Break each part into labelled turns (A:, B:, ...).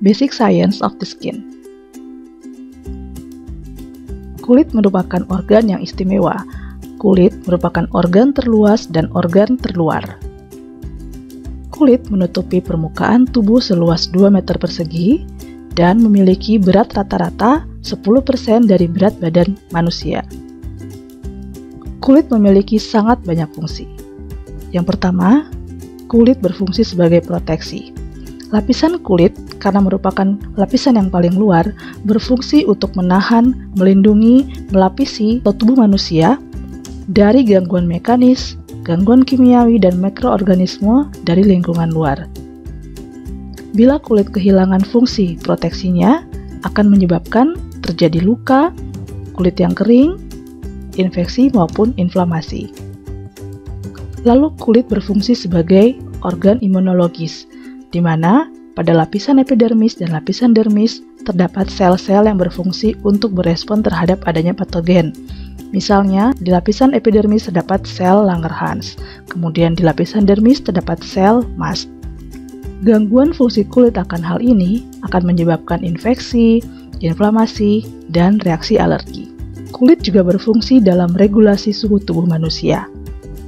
A: Basic Science of the Skin. Kulit merupakan organ yang istimewa. Kulit merupakan organ terluas dan organ terluar. Kulit menutupi permukaan tubuh seluas 2 meter persegi dan memiliki berat rata-rata 10% dari berat badan manusia. Kulit memiliki sangat banyak fungsi. Yang pertama, kulit berfungsi sebagai proteksi. Lapisan kulit, karena merupakan lapisan yang paling luar, berfungsi untuk menahan, melindungi, melapisi tubuh manusia dari gangguan mekanis, gangguan kimiawi, dan mikroorganisme dari lingkungan luar. Bila kulit kehilangan fungsi proteksinya, akan menyebabkan terjadi luka, kulit yang kering, infeksi maupun inflamasi. Lalu kulit berfungsi sebagai organ imunologis, di mana pada lapisan epidermis dan lapisan dermis terdapat sel-sel yang berfungsi untuk berespon terhadap adanya patogen. Misalnya, di lapisan epidermis terdapat sel Langerhans, kemudian di lapisan dermis terdapat sel mast. Gangguan fungsi kulit akan hal ini akan menyebabkan infeksi, inflamasi, dan reaksi alergi. Kulit juga berfungsi dalam regulasi suhu tubuh manusia.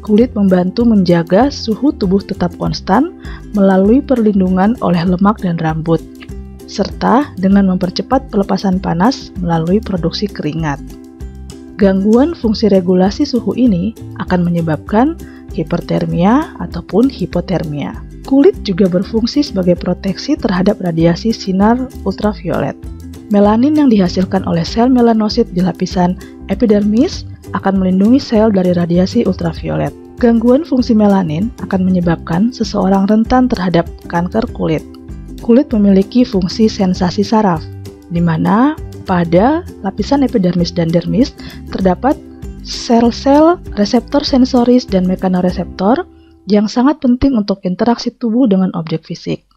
A: Kulit membantu menjaga suhu tubuh tetap konstan melalui perlindungan oleh lemak dan rambut, serta dengan mempercepat pelepasan panas melalui produksi keringat. Gangguan fungsi regulasi suhu ini akan menyebabkan hipertermia ataupun hipotermia. Kulit juga berfungsi sebagai proteksi terhadap radiasi sinar ultraviolet. Melanin yang dihasilkan oleh sel melanosit di lapisan epidermis akan melindungi sel dari radiasi ultraviolet. Gangguan fungsi melanin akan menyebabkan seseorang rentan terhadap kanker kulit. Kulit memiliki fungsi sensasi saraf, di mana pada lapisan epidermis dan dermis terdapat sel-sel reseptor sensoris dan mekanoreseptor yang sangat penting untuk interaksi tubuh dengan objek fisik.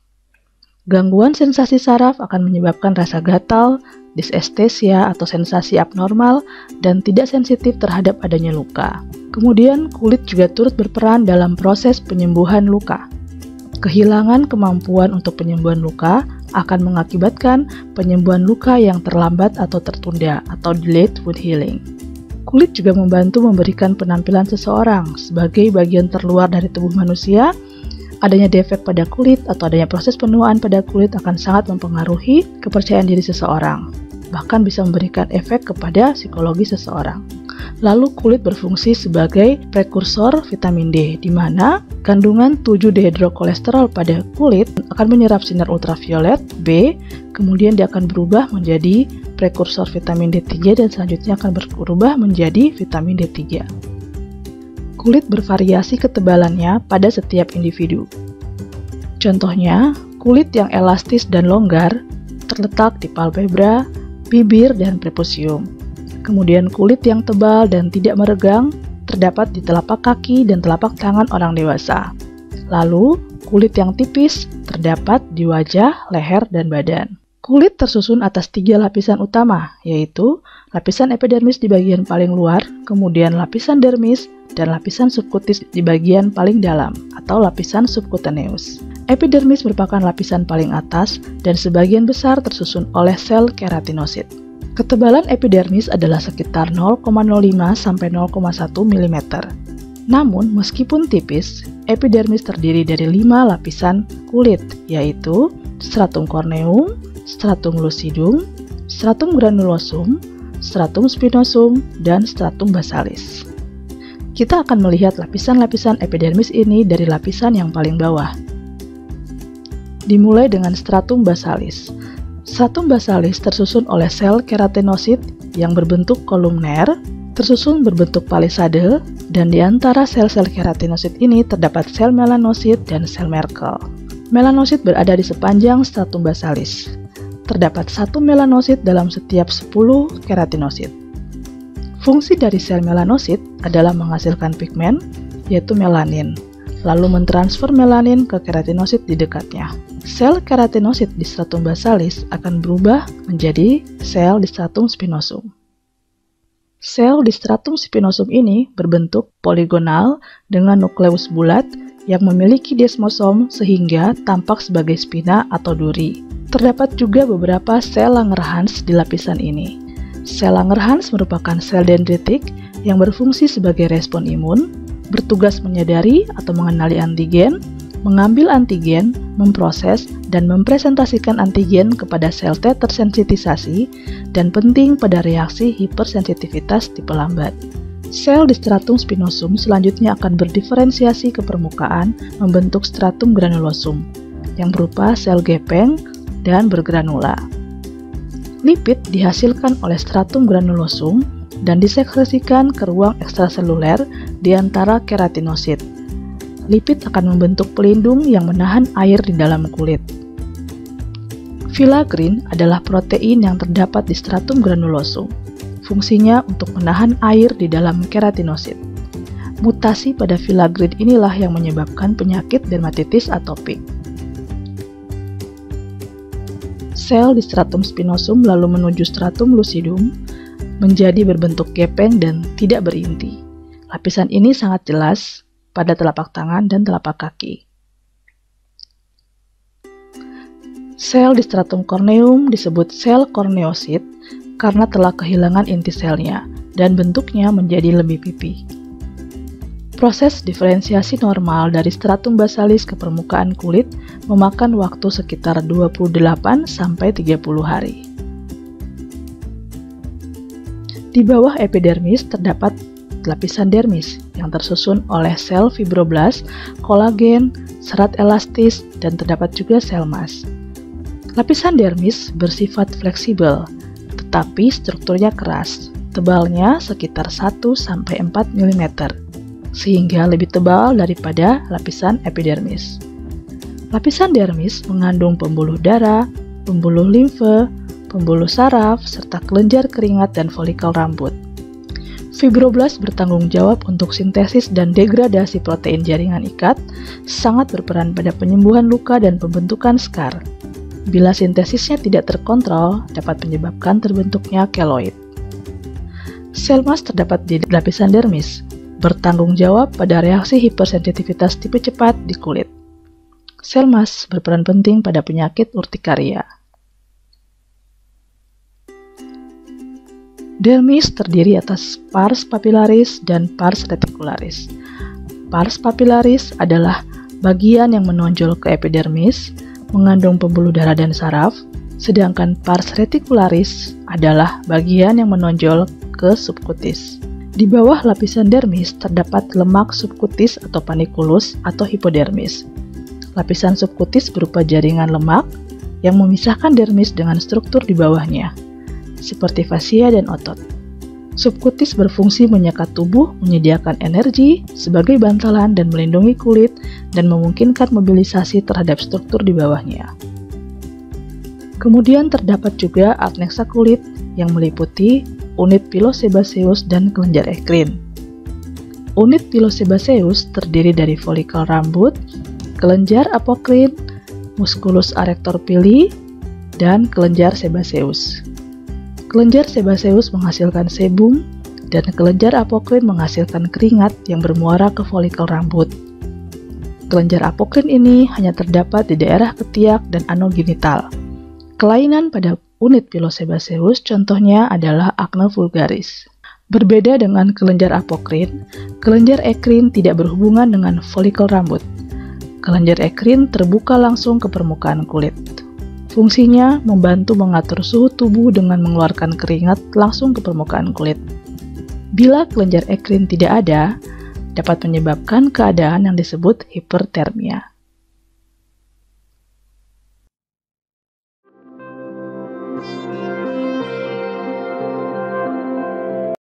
A: Gangguan sensasi saraf akan menyebabkan rasa gatal, dysesthesia atau sensasi abnormal, dan tidak sensitif terhadap adanya luka. Kemudian, kulit juga turut berperan dalam proses penyembuhan luka. Kehilangan kemampuan untuk penyembuhan luka akan mengakibatkan penyembuhan luka yang terlambat atau tertunda atau delayed wound healing. Kulit juga membantu memberikan penampilan seseorang sebagai bagian terluar dari tubuh manusia. Adanya defek pada kulit atau adanya proses penuaan pada kulit akan sangat mempengaruhi kepercayaan diri seseorang, bahkan bisa memberikan efek kepada psikologi seseorang. Lalu kulit berfungsi sebagai prekursor vitamin D, di mana kandungan 7-dehidrokolesterol pada kulit akan menyerap sinar ultraviolet B, kemudian dia akan berubah menjadi prekursor vitamin D3 dan selanjutnya akan berubah menjadi vitamin D3. Kulit bervariasi ketebalannya pada setiap individu. Contohnya, kulit yang elastis dan longgar terletak di palpebra, bibir, dan prepusium. Kemudian kulit yang tebal dan tidak meregang terdapat di telapak kaki dan telapak tangan orang dewasa. Lalu, kulit yang tipis terdapat di wajah, leher, dan badan. Kulit tersusun atas 3 lapisan utama, yaitu lapisan epidermis di bagian paling luar, kemudian lapisan dermis, dan lapisan subkutis di bagian paling dalam, atau lapisan subkutaneus. Epidermis merupakan lapisan paling atas, dan sebagian besar tersusun oleh sel keratinosit. Ketebalan epidermis adalah sekitar 0,05 sampai 0,1 mm. Namun, meskipun tipis, epidermis terdiri dari 5 lapisan kulit, yaitu stratum corneum, stratum lucidum, stratum granulosum, stratum spinosum, dan stratum basalis. Kita akan melihat lapisan-lapisan epidermis ini dari lapisan yang paling bawah. Dimulai dengan stratum basalis. Stratum basalis tersusun oleh sel keratinosit yang berbentuk kolumner, tersusun berbentuk palisade, dan di antara sel-sel keratinosit ini terdapat sel melanosit dan sel Merkel. Melanosit berada di sepanjang stratum basalis. Terdapat 1 melanosit dalam setiap 10 keratinosit. Fungsi dari sel melanosit adalah menghasilkan pigmen, yaitu melanin, lalu mentransfer melanin ke keratinosit di dekatnya. Sel keratinosit di stratum basalis akan berubah menjadi sel di stratum spinosum. Sel di stratum spinosum ini berbentuk poligonal dengan nukleus bulat yang memiliki desmosom sehingga tampak sebagai spina atau duri. Terdapat juga beberapa sel Langerhans di lapisan ini. Sel Langerhans merupakan sel dendritik yang berfungsi sebagai respon imun, bertugas menyadari atau mengenali antigen, mengambil antigen, memproses, dan mempresentasikan antigen kepada sel T tersensitisasi, dan penting pada reaksi hipersensitivitas tipe lambat. Sel di stratum spinosum selanjutnya akan berdiferensiasi ke permukaan membentuk stratum granulosum, yang berupa sel gepeng dan bergranula. Lipid dihasilkan oleh stratum granulosum dan disekresikan ke ruang ekstraseluler di antara keratinosit. Lipid akan membentuk pelindung yang menahan air di dalam kulit. Filagrin adalah protein yang terdapat di stratum granulosum. Fungsinya untuk menahan air di dalam keratinosit. Mutasi pada filagrin inilah yang menyebabkan penyakit dermatitis atopik. Sel di stratum spinosum lalu menuju stratum lucidum, menjadi berbentuk gepeng dan tidak berinti. Lapisan ini sangat jelas pada telapak tangan dan telapak kaki. Sel di stratum corneum disebut sel korneosit karena telah kehilangan inti selnya dan bentuknya menjadi lebih pipih. Proses diferensiasi normal dari stratum basalis ke permukaan kulit memakan waktu sekitar 28-30 hari. Di bawah epidermis terdapat lapisan dermis yang tersusun oleh sel fibroblast, kolagen, serat elastis, dan terdapat juga sel mas. Lapisan dermis bersifat fleksibel, tetapi strukturnya keras, tebalnya sekitar 1-4 mm, sehingga lebih tebal daripada lapisan epidermis. Lapisan dermis mengandung pembuluh darah, pembuluh limfe, pembuluh saraf, serta kelenjar keringat dan folikel rambut. Fibroblast bertanggung jawab untuk sintesis dan degradasi protein jaringan ikat, sangat berperan pada penyembuhan luka dan pembentukan skar. Bila sintesisnya tidak terkontrol, dapat menyebabkan terbentuknya keloid. Sel mas terdapat di lapisan dermis, bertanggung jawab pada reaksi hipersensitivitas tipe cepat di kulit. Sel mas berperan penting pada penyakit urtikaria. Dermis terdiri atas pars papillaris dan pars reticularis. Pars papillaris adalah bagian yang menonjol ke epidermis, mengandung pembuluh darah dan saraf, sedangkan pars reticularis adalah bagian yang menonjol ke subkutis. Di bawah lapisan dermis terdapat lemak subkutis atau panikulus atau hipodermis. Lapisan subkutis berupa jaringan lemak yang memisahkan dermis dengan struktur di bawahnya, seperti fasia dan otot. Subkutis berfungsi menyekat tubuh, menyediakan energi sebagai bantalan dan melindungi kulit dan memungkinkan mobilisasi terhadap struktur di bawahnya. Kemudian terdapat juga adnexa kulit yang meliputi unit pilosebaceus dan kelenjar ekrin. Unit pilosebaceus terdiri dari folikel rambut, kelenjar apokrin, musculus arrector pili, dan kelenjar sebaceus. Kelenjar sebaceus menghasilkan sebum, dan kelenjar apokrin menghasilkan keringat yang bermuara ke folikel rambut. Kelenjar apokrin ini hanya terdapat di daerah ketiak dan anogenital. Kelainan pada unit pilosebaceus contohnya adalah acne vulgaris. Berbeda dengan kelenjar apokrin, kelenjar ekrin tidak berhubungan dengan folikel rambut. Kelenjar ekrin terbuka langsung ke permukaan kulit. Fungsinya membantu mengatur suhu tubuh dengan mengeluarkan keringat langsung ke permukaan kulit. Bila kelenjar ekrin tidak ada, dapat menyebabkan keadaan yang disebut hipertermia.